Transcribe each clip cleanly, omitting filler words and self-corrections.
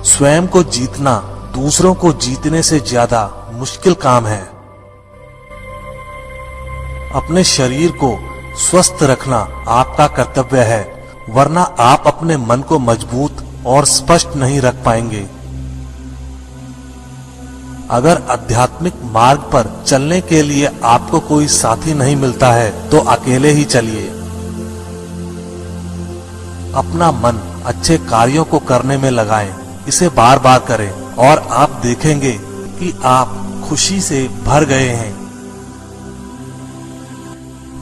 स्वयं को जीतना दूसरों को जीतने से ज्यादा मुश्किल काम है। अपने शरीर को स्वस्थ रखना आपका कर्तव्य है, वरना आप अपने मन को मजबूत और स्पष्ट नहीं रख पाएंगे। अगर आध्यात्मिक मार्ग पर चलने के लिए आपको कोई साथी नहीं मिलता है तो अकेले ही चलिए। अपना मन अच्छे कार्यों को करने में लगाएं, इसे बार बार करें और आप देखेंगे कि आप खुशी से भर गए हैं।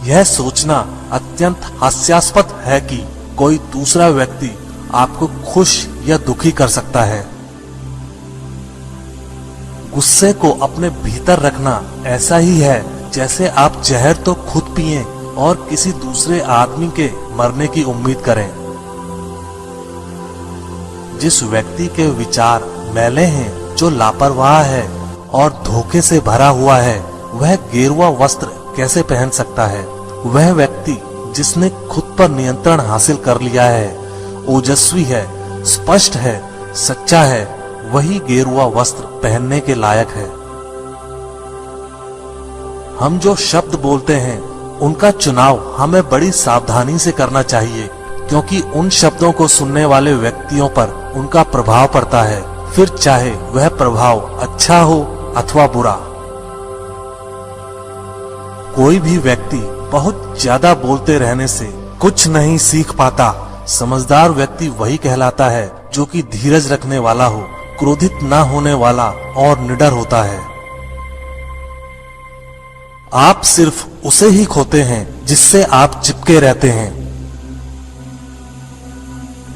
यह सोचना अत्यंत हास्यास्पद है कि कोई दूसरा व्यक्ति आपको खुश या दुखी कर सकता है। गुस्से को अपने भीतर रखना ऐसा ही है जैसे आप जहर तो खुद पिएं और किसी दूसरे आदमी के मरने की उम्मीद करें। जिस व्यक्ति के विचार मैले हैं, जो लापरवाह है और धोखे से भरा हुआ है, वह गेरुआ वस्त्र कैसे पहन सकता है? वह व्यक्ति जिसने खुद पर नियंत्रण हासिल कर लिया है, ओजस्वी है, स्पष्ट है, सच्चा है, वही गेरुआ वस्त्र पहनने के लायक है। हम जो शब्द बोलते हैं उनका चुनाव हमें बड़ी सावधानी से करना चाहिए, क्योंकि उन शब्दों को सुनने वाले व्यक्तियों पर उनका प्रभाव पड़ता है, फिर चाहे वह प्रभाव अच्छा हो अथवा बुरा। कोई भी व्यक्ति बहुत ज्यादा बोलते रहने से कुछ नहीं सीख पाता। समझदार व्यक्ति वही कहलाता है जो कि धीरज रखने वाला हो, क्रोधित न होने वाला और निडर होता है। आप सिर्फ उसे ही खोते हैं जिससे आप चिपके रहते हैं।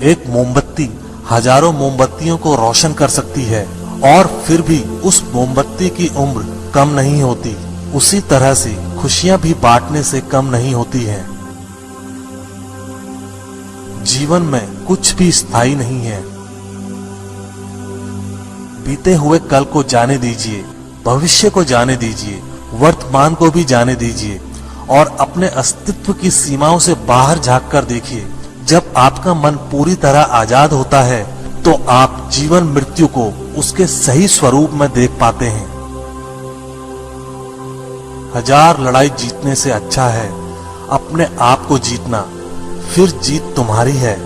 एक मोमबत्ती हजारों मोमबत्तियों को रोशन कर सकती है और फिर भी उस मोमबत्ती की उम्र कम नहीं होती। उसी तरह से खुशियां भी बांटने से कम नहीं होती हैं। जीवन में कुछ भी स्थायी नहीं है। बीते हुए कल को जाने दीजिए, भविष्य को जाने दीजिए, वर्तमान को भी जाने दीजिए और अपने अस्तित्व की सीमाओं से बाहर झांक कर देखिए। जब आपका मन पूरी तरह आजाद होता है तो आप जीवन मृत्यु को उसके सही स्वरूप में देख पाते हैं। हजार लड़ाई जीतने से अच्छा है अपने आप को जीतना, फिर जीत तुम्हारी है।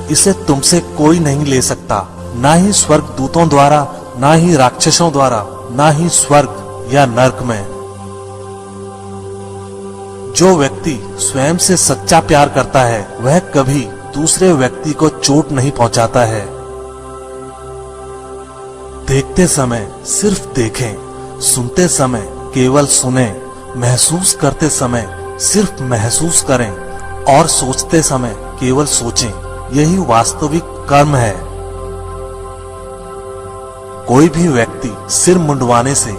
इसे तुमसे कोई नहीं ले सकता, ना ही स्वर्ग दूतों द्वारा, ना ही राक्षसों द्वारा, ना ही स्वर्ग या नरक में। जो व्यक्ति स्वयं से सच्चा प्यार करता है वह कभी दूसरे व्यक्ति को चोट नहीं पहुंचाता है। देखते समय सिर्फ देखें, सुनते समय केवल सुने, महसूस करते समय सिर्फ महसूस करें और सोचते समय केवल सोचें। यही वास्तविक कर्म है। कोई भी व्यक्ति सिर मुंडवाने से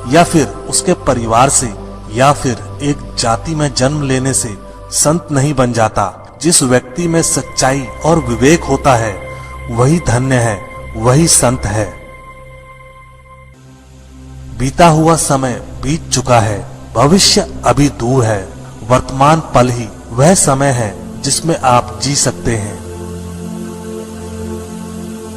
या फिर उसके परिवार से या फिर एक जाति में जन्म लेने से संत नहीं बन जाता। जिस व्यक्ति में सच्चाई और विवेक होता है वही धन्य है, वही संत है। बीता हुआ समय बीत चुका है, भविष्य अभी दूर है। वर्तमान पल ही वह समय है जिसमें आप जी सकते हैं।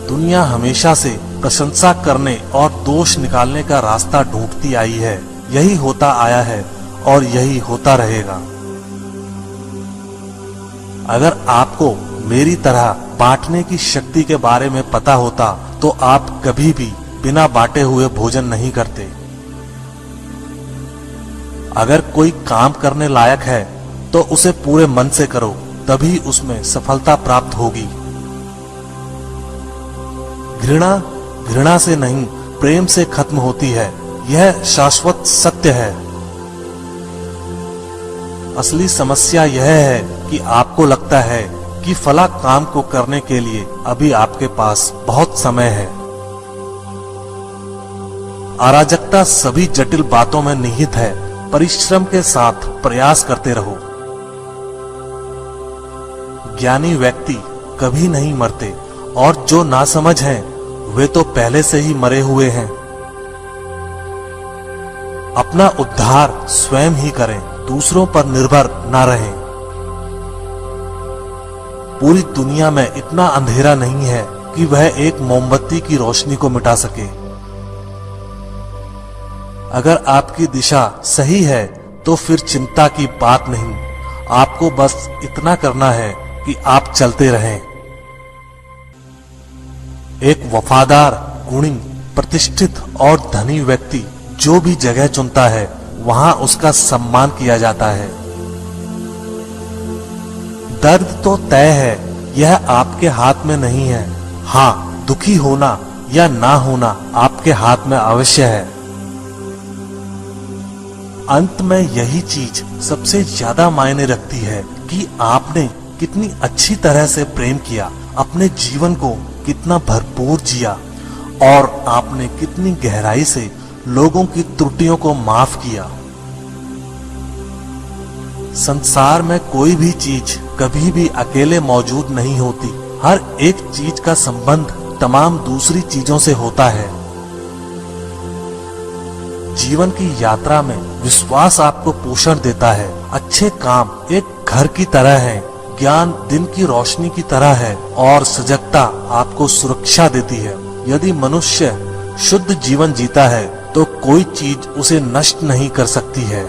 दुनिया हमेशा से प्रशंसा करने और दोष निकालने का रास्ता ढूंढती आई है। यही होता आया है और यही होता रहेगा। अगर आपको मेरी तरह बांटने की शक्ति के बारे में पता होता तो आप कभी भी बिना बांटे हुए भोजन नहीं करते। अगर कोई काम करने लायक है तो उसे पूरे मन से करो, तभी उसमें सफलता प्राप्त होगी। घृणा घृणा से नहीं, प्रेम से खत्म होती है। यह शाश्वत सत्य है। असली समस्या यह है कि आपको लगता है कि फला काम को करने के लिए अभी आपके पास बहुत समय है। अराजकता सभी जटिल बातों में निहित है। परिश्रम के साथ प्रयास करते रहो। ज्ञानी व्यक्ति कभी नहीं मरते और जो नासमझ हैं वे तो पहले से ही मरे हुए हैं। अपना उद्धार स्वयं ही करें, दूसरों पर निर्भर ना रहें। पूरी दुनिया में इतना अंधेरा नहीं है कि वह एक मोमबत्ती की रोशनी को मिटा सके। अगर आपकी दिशा सही है तो फिर चिंता की बात नहीं, आपको बस इतना करना है कि आप चलते रहें। एक वफादार, गुणी, प्रतिष्ठित और धनी व्यक्ति जो भी जगह चुनता है वहां उसका सम्मान किया जाता है। दर्द तो तय है, यह आपके हाथ में नहीं है। हाँ, दुखी होना या ना होना आपके हाथ में अवश्य है। अंत में यही चीज सबसे ज्यादा मायने रखती है कि आपने कितनी अच्छी तरह से प्रेम किया, अपने जीवन को कितना भरपूर जिया और आपने कितनी गहराई से लोगों की त्रुटियों को माफ किया। संसार में कोई भी चीज कभी भी अकेले मौजूद नहीं होती। हर एक चीज का संबंध तमाम दूसरी चीजों से होता है। जीवन की यात्रा में विश्वास आपको पोषण देता है। अच्छे काम एक घर की तरह है, ज्ञान दिन की रोशनी की तरह है और सजगता आपको सुरक्षा देती है। यदि मनुष्य शुद्ध जीवन जीता है तो कोई चीज उसे नष्ट नहीं कर सकती है।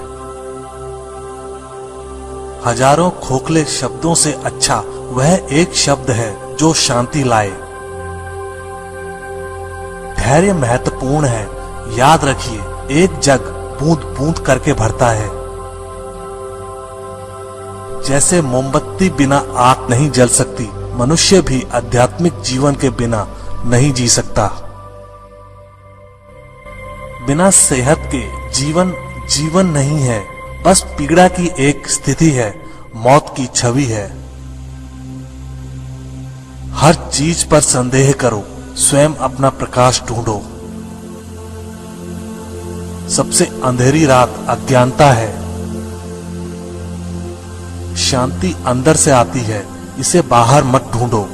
हजारों खोखले शब्दों से अच्छा वह एक शब्द है जो शांति लाए। धैर्य महत्वपूर्ण है। याद रखिए, एक जग बूंद बूंद करके भरता है। जैसे मोमबत्ती बिना आग नहीं जल सकती, मनुष्य भी आध्यात्मिक जीवन के बिना नहीं जी सकता। बिना सेहत के जीवन जीवन नहीं है, बस पीड़ा की एक स्थिति है, मौत की छवि है। हर चीज पर संदेह करो, स्वयं अपना प्रकाश ढूंढो। सबसे अंधेरी रात अज्ञानता है। शांति अंदर से आती है, इसे बाहर मत ढूंढो।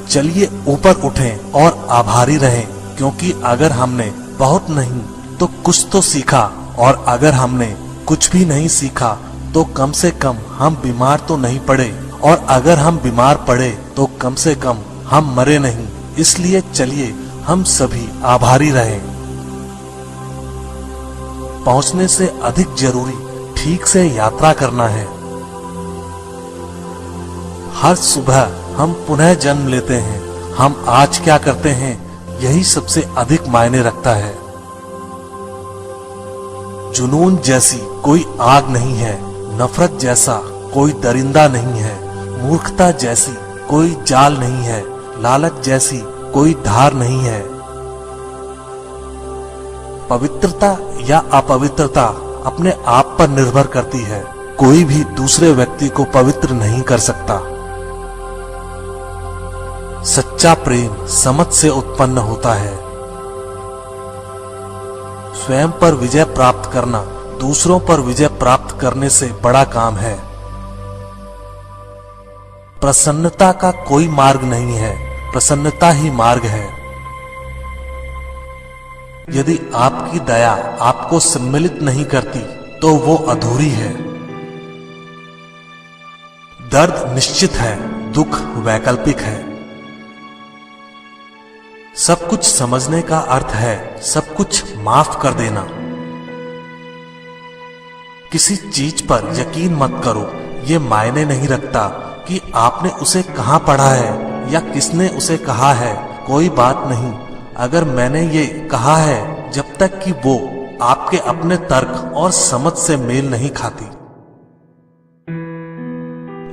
चलिए ऊपर उठें और आभारी रहें, क्योंकि अगर हमने बहुत नहीं तो कुछ तो सीखा, और अगर हमने कुछ भी नहीं सीखा तो कम से कम हम बीमार तो नहीं पड़े, और अगर हम बीमार पड़े तो कम से कम हम मरे नहीं। इसलिए चलिए हम सभी आभारी रहें। पहुंचने से अधिक जरूरी ठीक से यात्रा करना है। हर सुबह हम पुनः जन्म लेते हैं। हम आज क्या करते हैं यही सबसे अधिक मायने रखता है। जुनून जैसी कोई आग नहीं है, नफरत जैसा कोई दरिंदा नहीं है, मूर्खता जैसी कोई जाल नहीं है, लालच जैसी कोई धार नहीं है। पवित्रता या अपवित्रता अपने आप पर निर्भर करती है। कोई भी दूसरे व्यक्ति को पवित्र नहीं कर सकता। सच्चा प्रेम समझ से उत्पन्न होता है। स्वयं पर विजय प्राप्त करना दूसरों पर विजय प्राप्त करने से बड़ा काम है। प्रसन्नता का कोई मार्ग नहीं है, प्रसन्नता ही मार्ग है। यदि आपकी दया आपको सम्मिलित नहीं करती तो वो अधूरी है। दर्द निश्चित है, दुख वैकल्पिक है। सब कुछ समझने का अर्थ है सब कुछ माफ कर देना। किसी चीज पर यकीन मत करो, ये मायने नहीं रखता कि आपने उसे कहां पढ़ा है या किसने उसे कहा है। कोई बात नहीं अगर मैंने ये कहा है, जब तक कि वो आपके अपने तर्क और समझ से मेल नहीं खाती।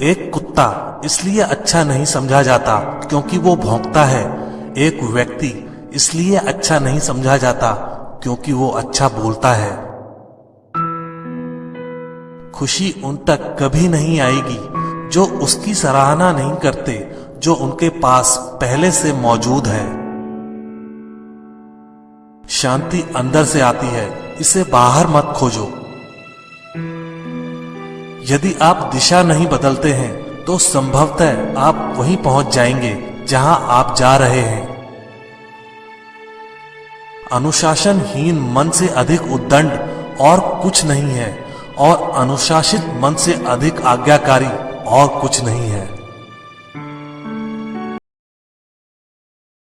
एक कुत्ता इसलिए अच्छा नहीं समझा जाता क्योंकि वो भौंकता है। एक व्यक्ति इसलिए अच्छा नहीं समझा जाता क्योंकि वो अच्छा बोलता है। खुशी उन तक कभी नहीं आएगी जो उसकी सराहना नहीं करते, जो उनके पास पहले से मौजूद है। शांति अंदर से आती है, इसे बाहर मत खोजो। यदि आप दिशा नहीं बदलते हैं तो संभवतः आप वहीं पहुंच जाएंगे जहां आप जा रहे हैं। अनुशासनहीन मन से अधिक उद्दंड और कुछ नहीं है, और अनुशासित मन से अधिक आज्ञाकारी और कुछ नहीं है।